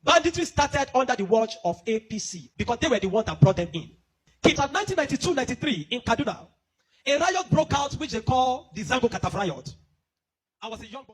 Banditry started under the watch of APC because they were the ones that brought them in. In 1992-93 in Kaduna, a riot broke out which they call the Zango Kataf riot. I was a young boy.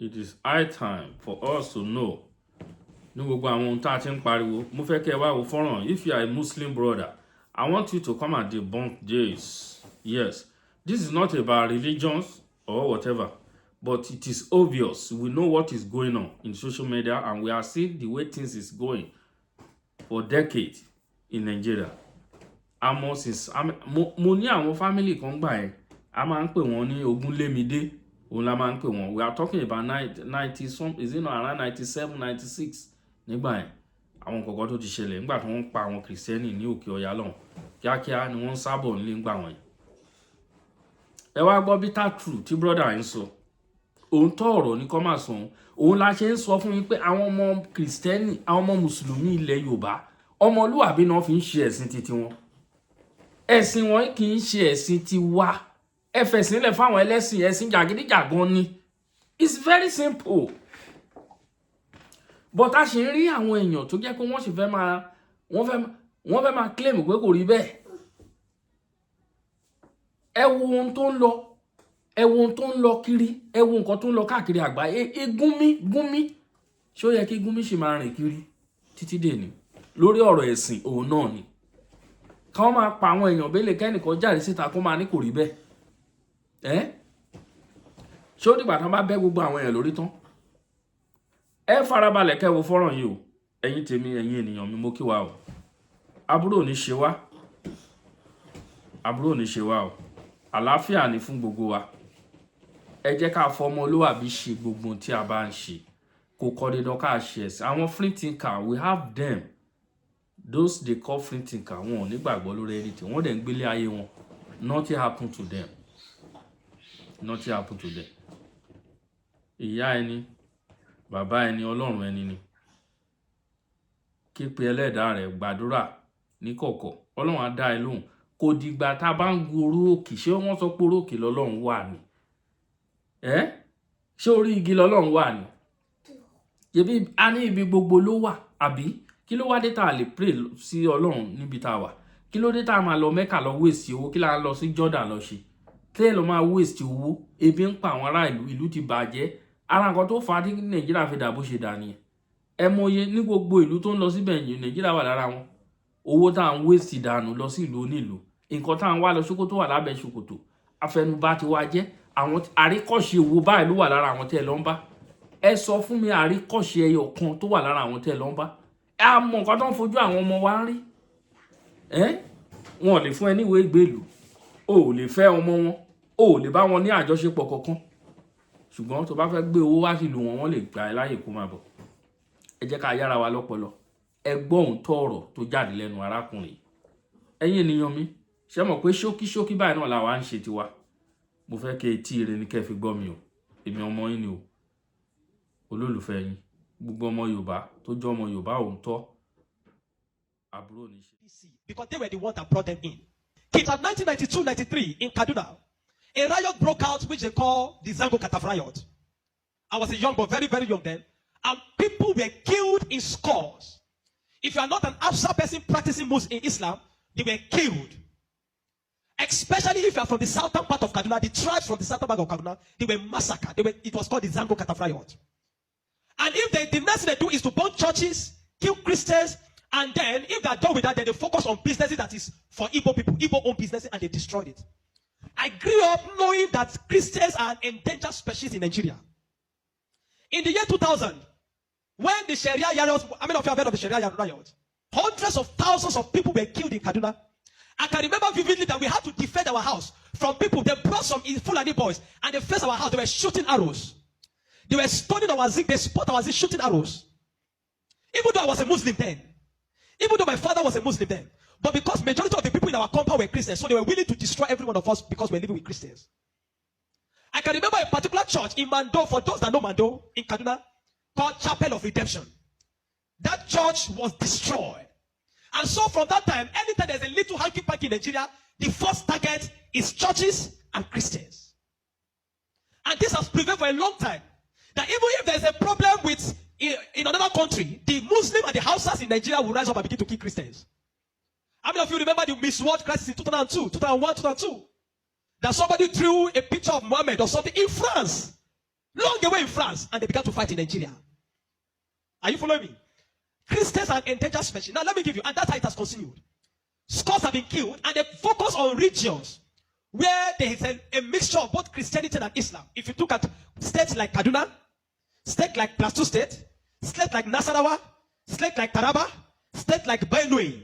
It is high time for us to know. If you are a Muslim brother, I want you to come and debunk this. Yes, this is not about religions or whatever, but it is obvious. We know what is going on in social media, and we are seeing the way things is going for decades in Nigeria. Amos is mo ní àwọn family kan gbà ẹ́, a máa ń pè wọ́n ní Ogunlémidé. We are talking about 90 some, is it not around 97, 96? Nígbà yẹn àwọn kọ̀kọ́ tó ti ṣẹlẹ̀ nígbà tí wọ́n pa àwọn Kristẹni ní Òkè Ọya lọ́hùn kíákíá ni wọ́n sábọ̀ nílé ńgbà wọ̀nyí. Ẹ wá gbọ́ bitter truth tí brother ń sọ. Òun tó ọ̀rọ̀ ní kọ́ máa sọ òun la ṣe ń sọ fún yín pé àwọn ọmọ Kristẹni, àwọn ọmọ Mùsùlùmí ilẹ̀ Yorùbá, ọmọlúwàbí náà fi ń ṣe ẹ̀sìn titi wọn. Ẹ̀sìn wọn kì í ṣe ẹ̀sìn tiwa. Ẹ̀fẹ̀sìnlẹ̀ fáwọn ẹlẹ́sìn ẹ̀sìn jàgídíjàgan ni. It's very simple. But a ṣe ń rí àwọn èèyàn tó jẹ́ pé wọ́n sì fẹ́ máa claim pé kò rí bẹ́ẹ̀. Ẹ wo ohun tó ń lọ. Ẹ wo ohun tó ń lọ kiri. Ẹ wo nǹkan tó ń lọ káàkiri àgbáyé. Gúnmí. Ṣé ó yẹ kí Gúnmí sì máa rìn kiri títí dèní? Lórí ọ̀rọ̀ ẹ̀sìn òun náà ni. Káwọn máa pa àwọn èèyàn bẹ́lẹ̀ kẹ́nìkan jáde síta kó máa ní kò rí bẹ́ẹ̀. Ṣé ó dìgbà tán bá bẹ́ gbogbo àwọn èèyàn lórí tán? Ẹ farabalẹ̀ kẹ́ wo fọ́nrán yìí o. Ẹ̀yin tèmi, ẹ̀yin ènìyàn mi, mo kí wa o. Àbúrò ní ṣe wá. Àbúrò ní ṣe wá o. Àlàáfíà ni fún gbogbo wa. Ẹ jẹ́ ká fọmọlúwàbí ṣe gbogbo tí a bá ń ṣe. Kò kọ́ dandan ká ṣe ẹ̀sìn. Àwọn free thinker, we have them. Those they call free thinker, wọn ò ní gbàgbọ́ lórí anything. Wọ́n dẹ̀ ń gbélé ayé wọn. Nothing happened to them. Nothing happened to them. Ìyá ẹni, bàbá ẹni, Ọlọ́run ẹni ni. Képe ẹlẹ́dàá rẹ̀ gbàdúrà ní kọ̀kọ̀. Ọlọ́run á dá ẹ lóhùn. Kò dìgbà tá bá ń gun orí òkè. Ṣé wọ́n sọ pé orí òkè lọ́lọ́run wà ni? Ṣé orí igi lọ́lọ́run wà ni? Ṣebí a ní ibi gbogbo ló wà, àbí? Kí ló wá dé tá lè pray sí Ọlọ́run níbi tá wà? Kí ló dé tá máa lọ Mẹ́kà lọ waste owó? Kí la lọ sí Jordan lọ ṣe? Tẹ́ lọ máa waste owó. Ebi ń pa àwọn ará ìlú ti bàjẹ́. Ara nǹkan tó fà á tí Nàìjíríà fi dà bó ṣe dà nìyẹn. Ẹ mọye ní gbogbo ìlú tó ń lọ síbẹ̀ yìí, Nàìjíríà wà lára wọn. Owó tá ń waste dànù lọ sí ìlú onílùú. Nǹkan tá ń wá lọ Sókótó wà lábẹ́ Sókótó. Afẹnubá ti wá jẹ́ àwọn àríkọ́ṣe owó báyìí ló wà lára àwọn tẹ́ lọ ń bá. Ẹ sọ fún mi àríkọ́ṣe ẹyọ kan tó wà lára àwọn tẹ́ lọ ń bá. Ẹ mọ nǹkan tó ń fojú àwọn ọmọ wa ń rí. Wọn ò lè fún ẹ ní ìwé ìgbélú. O ò lè fẹ́ ọmọ wọn. O ò lè bá wọn ní àjọṣepọ̀ kankan. Ṣùgbọ́n tó bá fẹ́ gbé owó wá sílùú wọn, wọ́n lè gbà ẹ́ láyè kó máa bọ̀. Ẹ jẹ́ ká yára wa lọ́pọlọ. Ẹ gbọ́ ohun tó ọ̀rọ̀ tó jáde lẹ́nu arákùnrin. Ẹ̀yin ènìyàn mi, ṣé mọ̀ pé ṣókí báyìí náà la wá ń ṣe tiwa. Mo fẹ́ kí etí ire ni kẹ́ fi gbọ́ mi o. Èmi ọmọ yín ni o. Olólùfẹ́ yín. Gbogbo ọmọ Yorùbá tó jẹ́ ọmọ Yorùbá òótọ́. Àbúrò ní ṣe. Because they were the ones that brought them in. In 1992-93 in Kaduna, a riot broke out which they call the Zango Kataf riot. I was a young boy, very, very young then. And people were killed in scores. If you are not an Afsa person practicing Muslim in Islam, they were killed. Especially if you are from the southern part of Kaduna, the tribes from the southern part of Kaduna, they were massacred. It was called the Zango Kataf riot. And if the next thing they do is to burn churches, kill Christians, and then if they are done with that, then they focus on businesses that is for Igbo people, Igbo-owned businesses, and they destroyed it. I grew up knowing that Christians are an endangered species in Nigeria. In the year 2000, when the Sharia riots, how many of you have heard of the Sharia riot? Hundreds of thousands of people were killed in Kaduna. I can remember vividly that we had to defend our house from people. They brought some Fulani boys and they faced our house. They were shooting arrows. They were stoning our zinc. They spot our zinc shooting arrows. Even though I was a Muslim then, even though my father was a Muslim then, but because majority of the people in our compound were Christians, so they were willing to destroy every one of us because we're living with Christians. I can remember a particular church in Mando, for those that know Mando, in Kaduna, called Chapel of Redemption. That church was destroyed. And so from that time, anytime there's a little hanky-panky in Nigeria, the first target is churches and Christians. And this has prevailed for a long time. That even if there's a problem with in another country, the Muslim and the Hausas in Nigeria will rise up and begin to kill Christians. How many of you remember the Miss World crisis in 2002, 2001, 2002? That somebody drew a picture of Muhammad or something in France, long away in France, and they began to fight in Nigeria. Are you following me? Christians are endangered species. Now let me give you, and that's how it has continued. Scores have been killed, and they focus on regions where there is a mixture of both Christianity and Islam. If you look at states like Kaduna, states like Plateau State, states like Nasarawa, states like Taraba, states like Benue,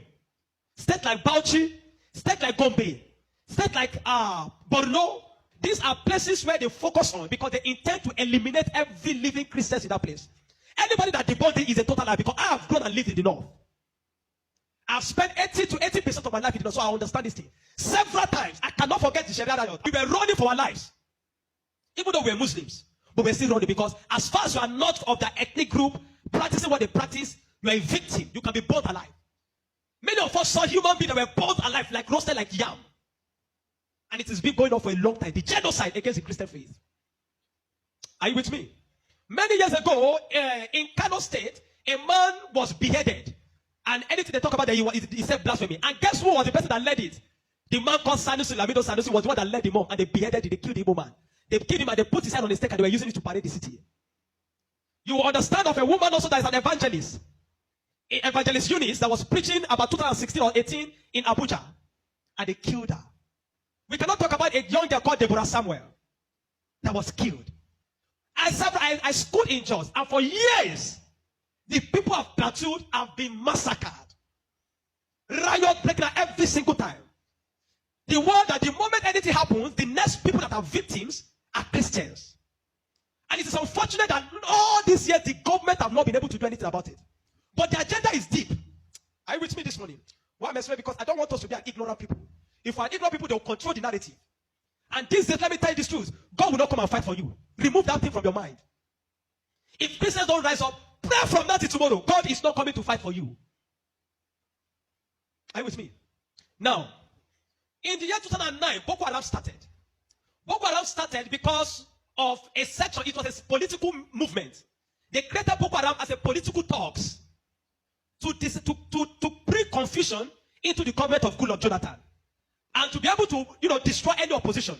states like Bauchi, states like Gombe, states like Borno. These are places where they focus on because they intend to eliminate every living Christian in that place. Anybody that debunks it is a total lie, because I have grown and lived in the north. I've spent 80 to 80% of my life in the north, so I understand this thing. Several times, I cannot forget the Sharia riot. We were running for our lives. Even though we were Muslims, but we're still running, because as far as you are not of that ethnic group, practicing what they practice, you are a victim. You can be burnt alive. Many of us saw human beings that were burnt alive, like roasted like yam. And it has been going on for a long time. The genocide against the Christian faith. Are you with me? Many years ago, in Kano State, a man was beheaded. And anything they talk about, he said blasphemy. And guess who was the person that led it? The man called Sanusi, Lamido Sanusi, was the one that led him on. And they beheaded him, they killed the Igbo man. They killed him and they put his head on the stake and they were using it to parade the city. You will understand of a woman also that is an evangelist. Evangelist Eunice that was preaching about 2016 or 18 in Abuja. And they killed her. We cannot talk about a young girl called Deborah Samuel that was killed. I schooled in Jos, and for years, the people of Plateau have been massacred. Riot breaking out every single time. The word that the moment anything happens, the next people that are victims are Christians. And it is unfortunate that all these years, the government have not been able to do anything about it. But the agenda is deep. Are you with me this morning? Why am I saying? Because I don't want us to be an ignorant people. If we are ignorant people, they will control the narrative. And this days, let me tell you this truth. God will not come and fight for you. Remove that thing from your mind. If Christians don't rise up, pray from that to tomorrow. God is not coming to fight for you. Are you with me? Now, in the year 2009, Boko Haram started. Boko Haram started because of a section. It was a political movement. They created Boko Haram as a political talks to bring confusion into the government of Goodluck Jonathan. And to be able to, destroy any opposition,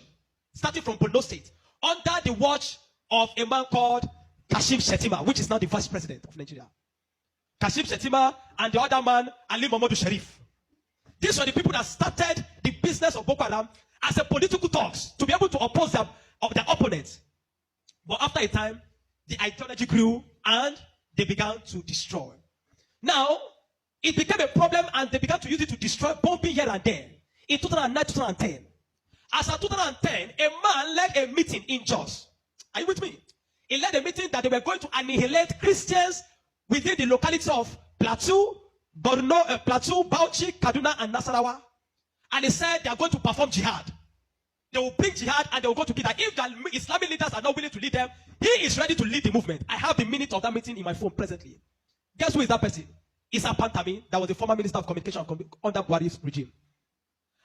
starting from Borno State, under the watch of a man called Kashim Shettima, which is now the vice president of Nigeria. Kashim Shettima and the other man, Ali Mohammed Sharif. These were the people that started the business of Boko Haram as a political talks to be able to oppose their opponents. But after a time, the ideology grew and they began to destroy. Now, it became a problem and they began to use it to destroy, bombing here and there. In 2009, 2010. As of 2010, a man led a meeting in Jos. Are you with me? He led a meeting that they were going to annihilate Christians within the locality of Plateau, Borno, Plateau, Bauchi, Kaduna, and Nasarawa. And he said they are going to perform jihad. They will bring jihad and they will go to kill that. If the Islamic leaders are not willing to lead them, he is ready to lead the movement. I have the minute of that meeting in my phone presently. Guess who is that person? Issa Pantami, that was the former Minister of Communication under Buhari's regime.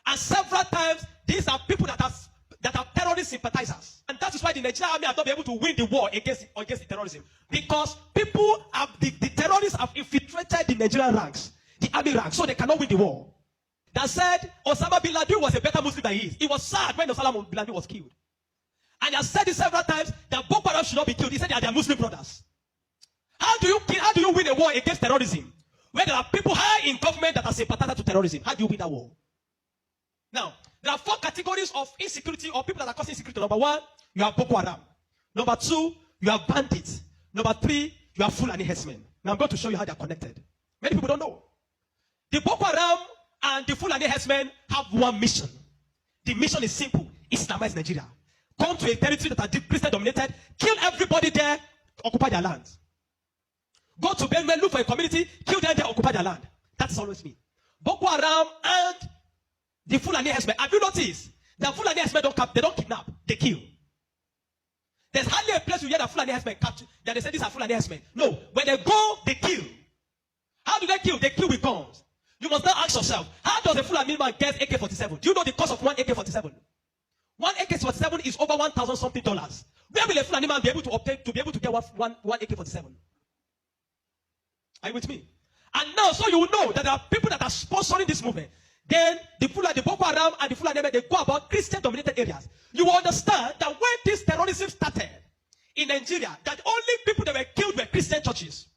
And several times, these are people that are terrorist sympathizers. And that is why the Nigerian army have not been able to win the war against the terrorism. Because people have, the terrorists have infiltrated the Nigerian ranks, the army ranks, so they cannot win the war. That said, Osama bin Laden was a better Muslim than he is. He was sad when Osama bin Laden was killed. And he has said it several times that Boko Haram should not be killed. He said they are their Muslim brothers. How do you win a war against terrorism? When there are people high in government that are sympathizers to terrorism, how do you win that war? Now, there are 4 categories of insecurity or people that are causing insecurity. Number 1, you have Boko Haram. Number 2, you have bandits. Number 3, you have Fulani herdsmen. Now I'm going to show you how they are connected. Many people don't know. The Boko Haram and the Fulani herdsmen have one mission. The mission is simple: Islamize Nigeria. Come to a territory that are Christian dominated, kill everybody there, occupy their land. Go to Benue, look for a community, kill them, they occupy their land. That's always me. Boko Haram and the Fulani herdsmen. Have you noticed that Fulani herdsmen they don't kidnap, they kill. There's hardly a place you hear that Fulani herdsmen capture, that they say these are Fulani herdsmen. No, when they go, they kill. How do they kill? They kill with guns. You must now ask yourself, how does a Fulani man get AK-47? Do you know the cost of one AK-47? One AK-47 is over $1,000 something. Where will a Fulani man be able to obtain to be able to get one AK-47? Are you with me? And now, so you will know that there are people that are sponsoring this movement. Then the Boko Haram and the Fulani, they go about Christian-dominated areas. You will understand that when this terrorism started in Nigeria, that only people that were killed were Christian churches.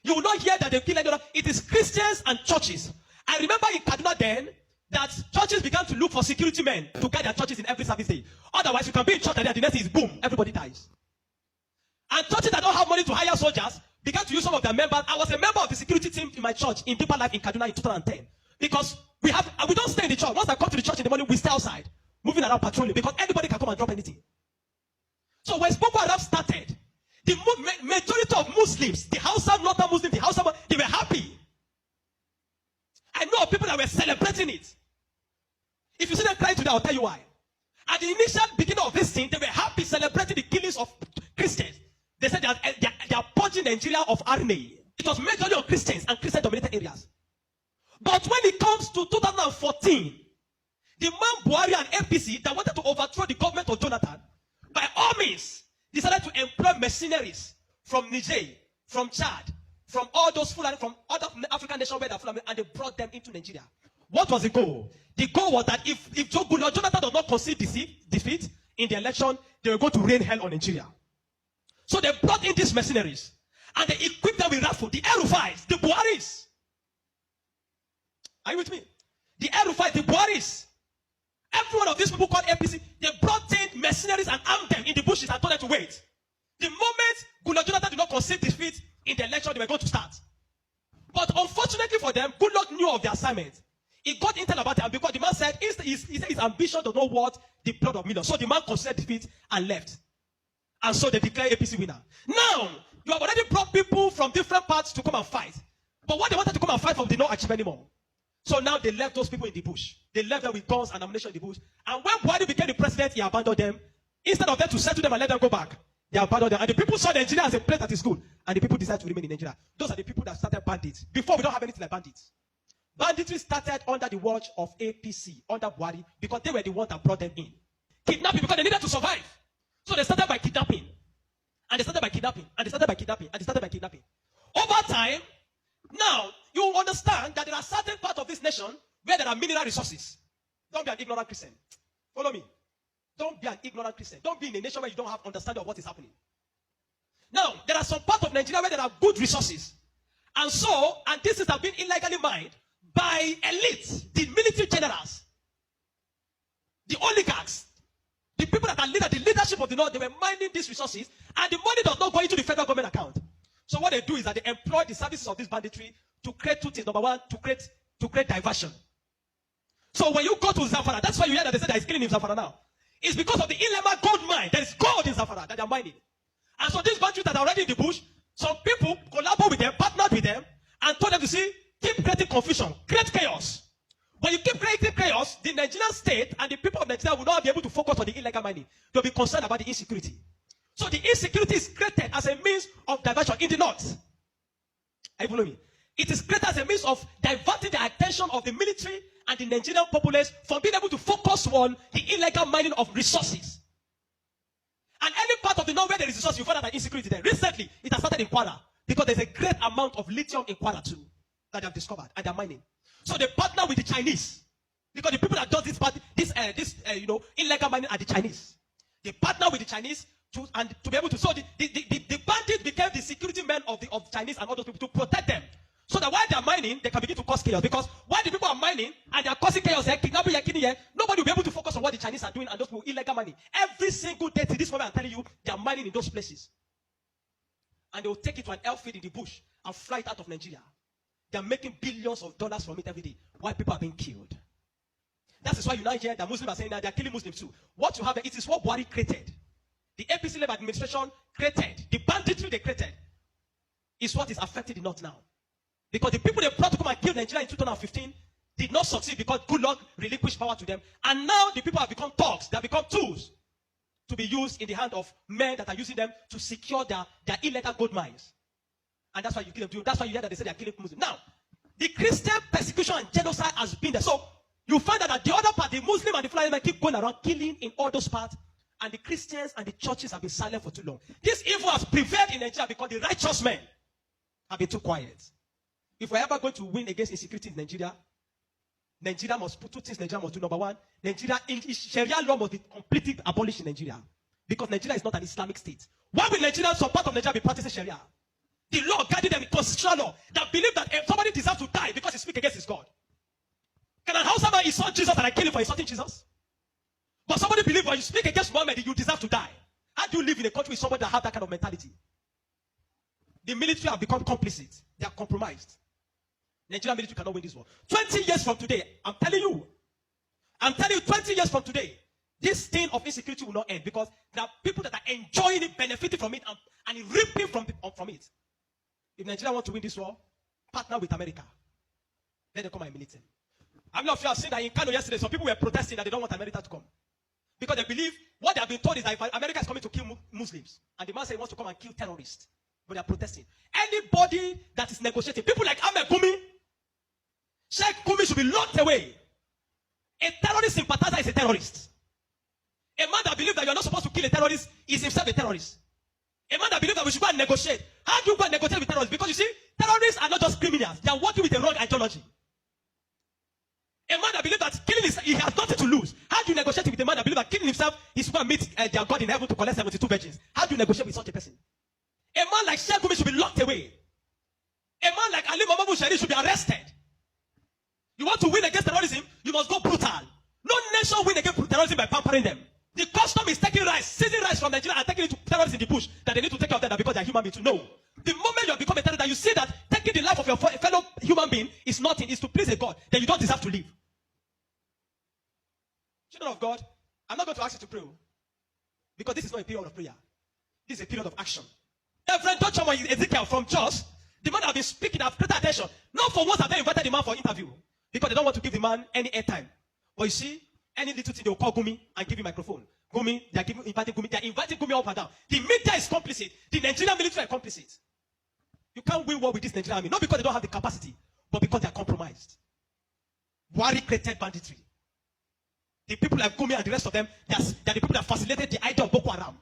You will not hear that they kill anyone. It is Christians and churches. I remember in Kaduna then, that churches began to look for security men to guide their churches in every service day. Otherwise, you can be in church and the next is boom, everybody dies. And churches that don't have money to hire soldiers began to use some of their members. I was a member of the security team in my church in Deeper Life in Kaduna in 2010. Because we don't stay in the church. Once I come to the church in the morning, we stay outside, moving around patrolling, because anybody can come and drop anything. So when Boko Haram started, the majority of Muslims, the Hausa Northern Muslims, they were happy. I know of people that were celebrating it. If you see them crying today, I'll tell you why. At the initial beginning of this thing, they were happy celebrating the killings of Christians. They said they are purging Nigeria of RNA. It was majorly on Christians and Christian-dominated areas. But when it comes to 2014, the man Buhari and APC that wanted to overthrow the government of Jonathan, by all means, decided to employ mercenaries from Niger, from Chad, from all those Fulani, from other African nations where they're Fulani, and they brought them into Nigeria. What was the goal? The goal was that if Jonathan does not concede defeat in the election, they were going to rain hell on Nigeria. So they brought in these mercenaries, and they equipped them with rifles, the El-Rufais, the Buharis. Are you with me? The El-Rufais, the Buharis. Every one of these people called APC, they brought in mercenaries and armed them in the bushes and told them to wait. The moment Jonathan did not concede defeat in the election, they were going to start. But unfortunately for them, Goodluck knew of the assignment. He got intel about it, because the man said his ambition does not worth the blood of millions. So the man conceded defeat and left. And so they declared APC winner. Now, you have already brought people from different parts to come and fight. But what they wanted to come and fight for did not achieve anymore. So now they left those people in the bush. They left them with guns and ammunition in the bush. And when Buhari became the president, he abandoned them. Instead of them to settle them and let them go back, they abandoned them. And the people saw Nigeria as a place that is good. And the people decided to remain in Nigeria. Those are the people that started bandits. Before, we don't have anything like bandits. Banditry started under the watch of APC, under Buhari, because they were the ones that brought them in. Kidnapping, because they needed to survive. So they started by kidnapping. And they started by kidnapping. And they started by kidnapping. And they started by kidnapping. Over time, now, you understand that there are certain parts of this nation where there are mineral resources. Don't be an ignorant Christian. Follow me. Don't be an ignorant Christian. Don't be in a nation where you don't have understanding of what is happening. Now, there are some parts of Nigeria where there are good resources. And this has been illegally mined by elites, the military generals, the oligarchs, the people that are the leadership of the North. They were mining these resources, and the money does not go into the federal government account. So what they do is that they employ the services of this banditry to create two things. Number one, to create diversion. So when you go to Zamfara, that's why you hear that they say there is killing in Zamfara now. It's because of the Ilema gold mine. There is gold in Zamfara that they are mining. And so these bandits that are already in the bush, some people collaborate with them, partnered with them, and told them to keep creating confusion, create chaos. When you keep creating chaos, the Nigerian state and the people of Nigeria will not be able to focus on the illegal mining. They'll be concerned about the insecurity. So the insecurity is created as a means of diversion in the north. Are you following me? It is created as a means of diverting the attention of the military and the Nigerian populace from being able to focus on the illegal mining of resources. And any part of the north where there is resources, you find that insecurity there. Recently, it has started in Kwara, because there's a great amount of lithium in Kwara too that they have discovered, and they're mining. So they partner with the Chinese, because the people that do this illegal mining are the Chinese. They partner with the Chinese to be able to. So the bandits became the security men of Chinese and all those people to protect them. So that while they are mining, they can begin to cause chaos. Because while the people are mining and they are causing chaos, kidnapping, nobody will be able to focus on what the Chinese are doing and those people illegal mining. Every single day to this moment, I'm telling you, they are mining in those places. And they will take it to an airfield in the bush and fly it out of Nigeria. They are making billions of dollars from it every day, while people are being killed. That is why you now hear that Muslims are saying that they are killing Muslims too. What you have, it is what Buhari created. The APC-led administration created. The banditry they created is what is affecting the North now. Because the people they brought to come and kill Nigeria in 2015 did not succeed because good luck relinquished power to them. And now the people have become thugs. They have become tools to be used in the hand of men that are using them to secure their illegal gold mines. And that's why you kill them. That's why you hear that they say they are killing Muslims. Now, the Christian persecution and genocide has been there. So you find that the other part, the Muslim and the Fulani men keep going around killing in all those parts. And the Christians and the churches have been silent for too long. This evil has prevailed in Nigeria because the righteous men have been too quiet. If we're ever going to win against insecurity in Nigeria, Nigeria must put two things Nigeria must do. Number one, Sharia law must be completely abolished in Nigeria. Because Nigeria is not an Islamic state. Why will Nigeria, some part of Nigeria, be practicing Sharia? The law guiding them in constitutional law that believe that if somebody deserves to die because he speaks against his God. Can an Hausa man insult Jesus and I kill him for insulting Jesus? But somebody believes when you speak against Muhammad, you deserve to die. How do you live in a country with somebody that has that kind of mentality? The military have become complicit. They are compromised. Nigerian military cannot win this war. 20 years from today, I'm telling you, 20 years from today, this thing of insecurity will not end because there are people that are enjoying it, benefiting from it, and reaping from it. If Nigeria want to win this war, partner with America. Let them come and militate. I mean, if you have seen that in Kano yesterday, some people were protesting that they don't want America to come. Because they believe what they have been told is that if America is coming to kill Muslims, and the man said he wants to come and kill terrorists, but they are protesting. Anybody that is negotiating, people like Ahmed Gumi, Sheikh Gumi should be locked away. A terrorist sympathizer is a terrorist. A man that believes that you are not supposed to kill a terrorist is himself a terrorist. A man that believes that we should go and negotiate. How do you go and negotiate with terrorists? Because you see, terrorists are not just criminals. They are working with a wrong ideology. A man that believes that killing he has nothing to lose. How do you negotiate with a man that believes that killing himself is going to meet their God in heaven to collect 72 virgins? How do you negotiate with such a person? A man like Sheikh Gumi should be locked away. A man like Ali Mohammed Buhari should be arrested. You want to win against terrorism, you must go brutal. No nation win against terrorism by pampering them. The custom is taking rice, seizing rice from Nigeria and taking it to terrorists in the bush that they need to take care of them because they are human beings. To know. The moment you have become a terrorist, that you see that taking the life of your fellow human being is nothing, is to please a God, then you don't deserve to live. Children of God, I'm not going to ask you to pray because this is not a period of prayer. This is a period of action. Reverend Dr. Ezekiel from Jos, the man that have been speaking, have created attention. Not for once have they invited the man for interview because they don't want to give the man any airtime. But you see, any little thing they will call Gumi and give him microphone. Gumi, they are inviting Gumi up and down. The media is complicit. The Nigerian military are complicit. You can't win war with this Nigerian army, not because they don't have the capacity, but because they are compromised. Buhari created banditry. The people like Gumi and the rest of them, they are the people that facilitated the idea of Boko Haram.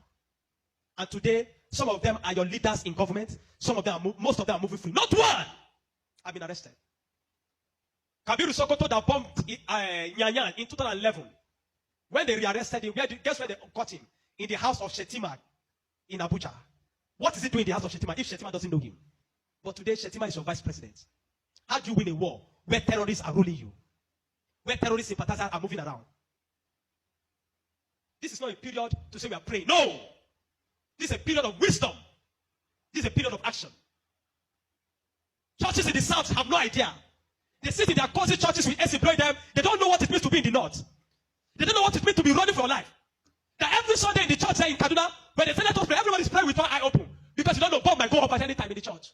And today, some of them are your leaders in government. Some of them, most of them are moving free. Not one have been arrested. Kabiru Sokoto that bombed Nyanyan in 2011. When they rearrested him, guess where they caught him? In the house of Shetima in Abuja. What is he doing in the house of Shetima if Shetima doesn't know him? But today, Shetima is your vice president. How do you win a war where terrorists are ruling you? Where terrorist sympathizers are moving around? This is not a period to say we are praying. No! This is a period of wisdom. This is a period of action. Churches in the south have no idea. They sit in their cozy churches with AC blowing them. They don't know what it means to be in the north. They don't know what it means to be running for your life. That every Sunday in the church there in Kaduna, when they say let us pray, everybody's praying with one eye open. Because you don't know, bomb might go up at any time in the church.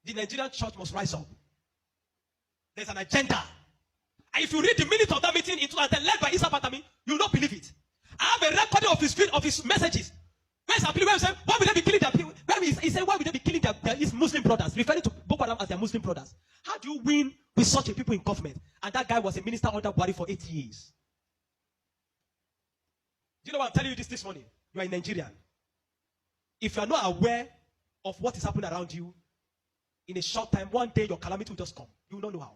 The Nigerian church must rise up. There's an agenda. And if you read the minutes of that meeting in 2010 led by Isa Patami, you will not believe it. I have a recording of his messages. Where's Abdul Wahab saying, why will they be killing their people? He said, why will they be killing his Muslim brothers? Referring to Boko Haram as their Muslim brothers. How do you win with such a people in government? And that guy was a minister under Buhari for 8 years. Do you know what I'm telling you this morning? You are a Nigerian. If you are not aware of what is happening around you, in a short time, one day your calamity will just come. You will not know how.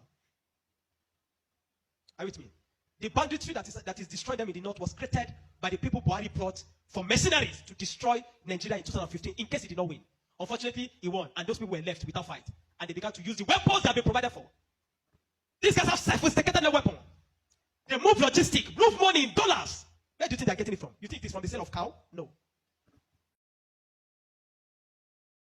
Are you with me? The banditry that is destroying them in the north was created by the people Buhari brought for mercenaries to destroy Nigeria in 2015 in case he did not win. Unfortunately, he won, and those people were left without fight. And they began to use the weapons that have been provided for. These guys have sophisticated weapons. They move logistics, move money in dollars. Where do you think they're getting it from? You think it's from the sale of cow? No.